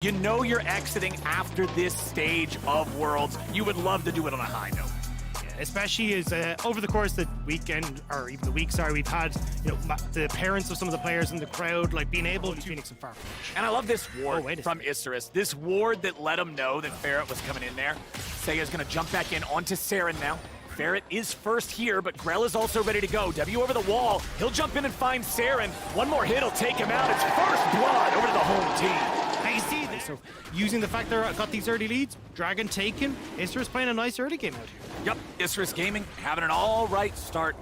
You know you're exiting after this stage of Worlds. You would love to do it on a high note. Especially as over the course of the weekend, or even the week, sorry, we've had the parents of some of the players in the crowd, like being able to Phoenix and Farfetch. And I love this ward from Isurus. This ward that let him know that Ferret was coming in there. Seiya's gonna jump back in onto Saren now. Ferret is first here, but Grell is also ready to go. W over the wall. He'll jump in and find Saren. One more hit will take him out. It's first blood over to the home team. I see this. So using the fact they've got these early leads, Dragon taken, Isurus playing a nice early game out here. Yep, Isurus Gaming having an all right start,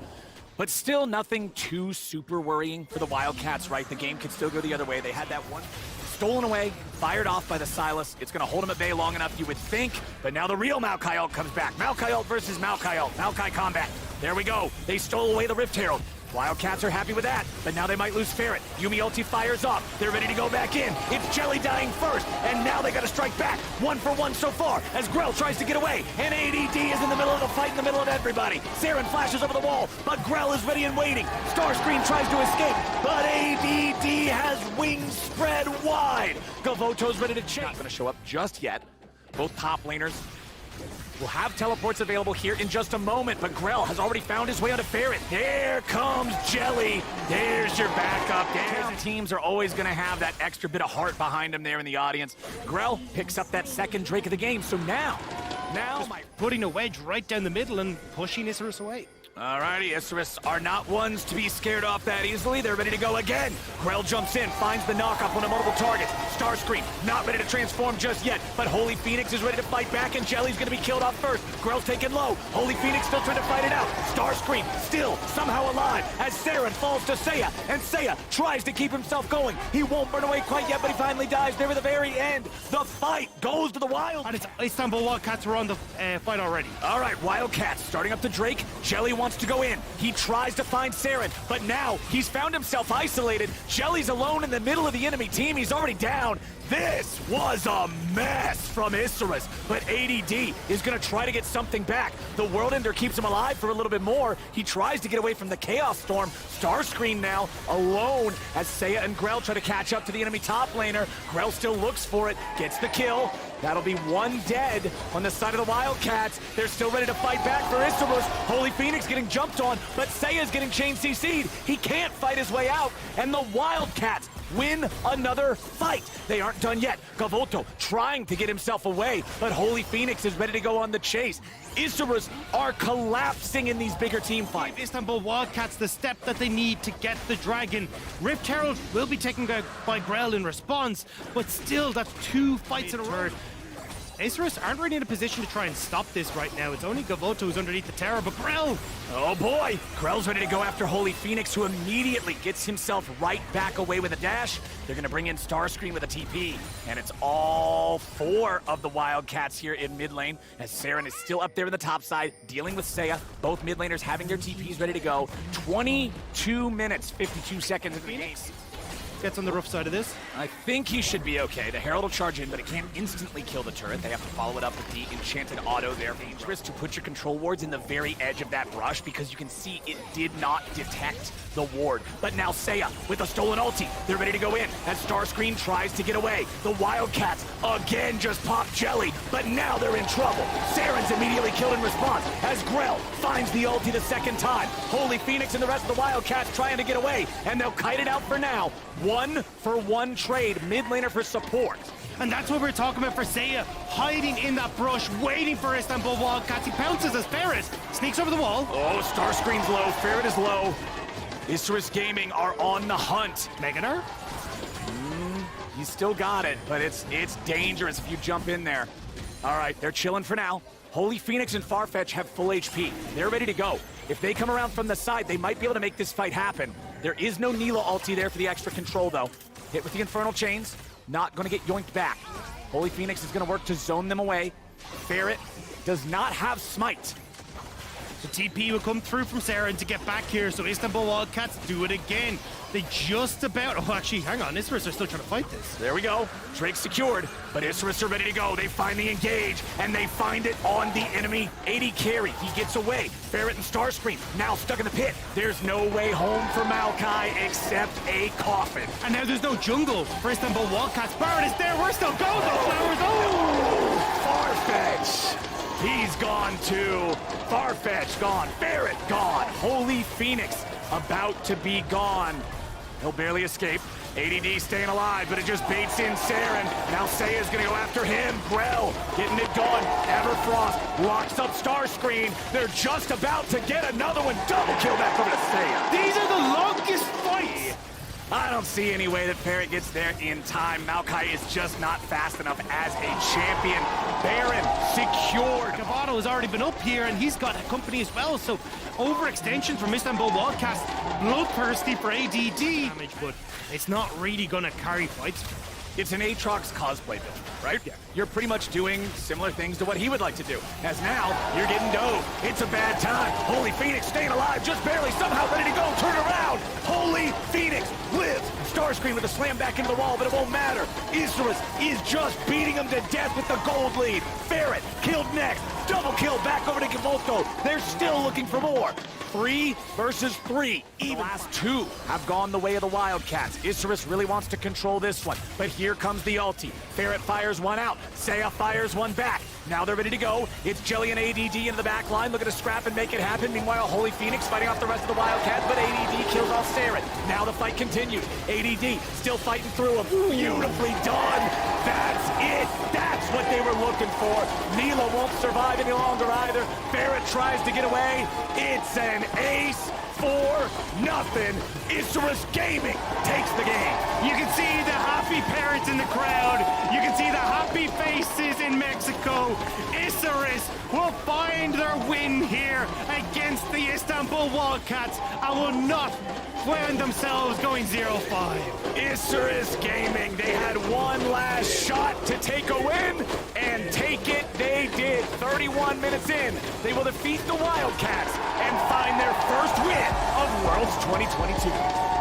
but still nothing too super worrying for the Wildcats, right? The game could still go the other way. They had that one stolen away, fired off by the Silas. It's going to hold him at bay long enough, you would think, but now the real Maokai ult comes back. Maokai ult versus Maokai ult. Maokai combat. There we go. They stole away the Rift Herald. Wildcats are happy with that, but now they might lose Ferret. Yuumi ulti fires off. They're ready to go back in. It's Jelly dying first, and now they got to strike back. 1 for 1 so far as Grell tries to get away, and ADD is in the middle of the fight, in the middle of everybody. Saren flashes over the wall, but Grell is ready and waiting. Starscream tries to escape, but ADD has wings spread wide. Gavoto's ready to chase. Not going to show up just yet. Both top laners will have teleports available here in just a moment, but Grell has already found his way onto Ferret. There comes Jelly. There's your backup. The teams are always going to have that extra bit of heart behind them there in the audience. Grell picks up that second Drake of the game, so now putting a wedge right down the middle and pushing Isurus away. Alrighty, Isurus are not ones to be scared off that easily. They're ready to go again. Grell jumps in, finds the knock-up on a multiple targets. Starscream not ready to transform just yet, but Holy Phoenix is ready to fight back, and Jelly's gonna be killed off first. Grell's taken low. Holy Phoenix still trying to fight it out. Starscream still somehow alive as Saren falls to Seiya, and Seiya tries to keep himself going. He won't burn away quite yet, but he finally dies there at the very end. The fight goes to the Wild. And it's Istanbul Wilcats were on the fight already. All right, Wildcats starting up the Drake. Jelly wants to go in. He tries to find Saren, but now he's found himself isolated. Jelly's alone in the middle of the enemy team. He's already down. This was a mess from Isurus, but ADD is going to try to get something back. The World Ender keeps him alive for a little bit more. He tries to get away from the Chaos Storm. Starscream now alone as Seiya and Grell try to catch up to the enemy top laner. Grell still looks for it, gets the kill. That'll be one dead on the side of the Wildcats. They're still ready to fight back for Isurus. Holy Phoenix getting jumped on, but Seiya's getting chain CC'd. He can't fight his way out, and the Wildcats win another fight. They aren't done yet. Gavoto trying to get himself away, but Holy Phoenix is ready to go on the chase. Isurus are collapsing in these bigger team fights. Istanbul Wildcats the step that they need to get the Dragon. Rift Herald will be taken by Grell in response, but still that's 2 fights in a row. Isurus aren't really in a position to try and stop this right now. It's only Gavoto who's underneath the tower, but Grell! Oh boy! Grell's ready to go after Holy Phoenix, who immediately gets himself right back away with a dash. They're gonna bring in Starscream with a TP, and it's all 4 of the Wildcats here in mid lane, as Saren is still up there in the top side, dealing with Seiya. Both mid laners having their TPs ready to go. 22 minutes, 52 seconds in the game. Gets on the rough side of this. I think he should be okay. The Herald will charge in, but it can't instantly kill the turret. They have to follow it up with the enchanted auto there. Dangerous to put your control wards in the very edge of that brush because you can see it did not detect the ward. But now Seiya with a stolen ulti. They're ready to go in as Starscream tries to get away. The Wildcats again just pop Jelly, but now they're in trouble. Saren's immediately killed in response as Grell finds the ulti the second time. Holy Phoenix and the rest of the Wildcats trying to get away, and they'll kite it out for now. 1 for 1 trade, mid laner for support. And that's what we're talking about for Seiya, hiding in that brush, waiting for Istanbul Wilcats. He pounces as Ferret sneaks over the wall. Oh, Starscream's low, Ferret is low. Isurus Gaming are on the hunt. Meganar? He's still got it, but it's dangerous if you jump in there. All right, they're chilling for now. Holy Phoenix and Farfetch have full HP. They're ready to go. If they come around from the side, they might be able to make this fight happen. There is no Nila ulti there for the extra control, though. Hit with the Infernal Chains, not going to get yoinked back. Holy Phoenix is going to work to zone them away. Ferret does not have Smite. So TP will come through from Saren to get back here. So Istanbul Wildcats do it again. They just about... Oh, actually, hang on. Isurus are still trying to fight this. There we go. Drake secured, but Isurus are ready to go. They find the engage, and they find it on the enemy AD carry. He gets away. Ferret and Starscream now stuck in the pit. There's no way home for Maokai except a coffin. And now there's no jungle for Istanbul Wildcats. Barrett is there. We're still going, though, Flowers. Oh! Farfetch. He's gone too. Farfetch gone. Ferret gone. Holy Phoenix about to be gone. He'll barely escape. ADD staying alive, but it just baits in Saren. Now Seiya's gonna go after him. Grell getting it done. Everfrost locks up Starscream. They're just about to get another one. Double kill back over to Seiya. These are the longest fights. I don't see any way that Ferret gets there in time. Maokai is just not fast enough as a champion. Baron secured. Cavado has already been up here, and he's got company as well, so overextension from Istanbul Wildcats. Bloodthirsty for ADD. Damage, but it's not really gonna carry fights. It's an Aatrox cosplay build, right? Yeah. You're pretty much doing similar things to what he would like to do. As now, you're getting dove. It's a bad time. Holy Phoenix staying alive, just barely, somehow ready to go. Turn around. Holy Phoenix lives. Starscream with a slam back into the wall, but it won't matter. Isurus is just beating him to death with the gold lead. Ferret killed next. Double kill back over to Givolto. They're still looking for more. 3 versus 3. Even the last 2 have gone the way of the Wildcats. Isurus really wants to control this one, but here comes the ulti. Ferret fires one out. Seiya fires one back. Now they're ready to go. It's Jelly and ADD into the back line, looking to scrap and make it happen. Meanwhile, Holy Phoenix fighting off the rest of the Wildcats, but ADD kills off Saren. Now the fight continues. ADD still fighting through him. Beautifully done. That's it. That's what they were looking for. Mila won't survive any longer either. Ferret tries to get away. It's an ace for nothing. Isurus Gaming takes the game. You can see the happy parents in the crowd. You can see the happy faces in Mexico. Isurus will find their win here against the Istanbul Wildcats and will not find themselves going 0-5. Isurus Gaming, they had one last shot to take a win, and take it they did. 31 minutes in, they will defeat the Wildcats and find their first win of Worlds 2022.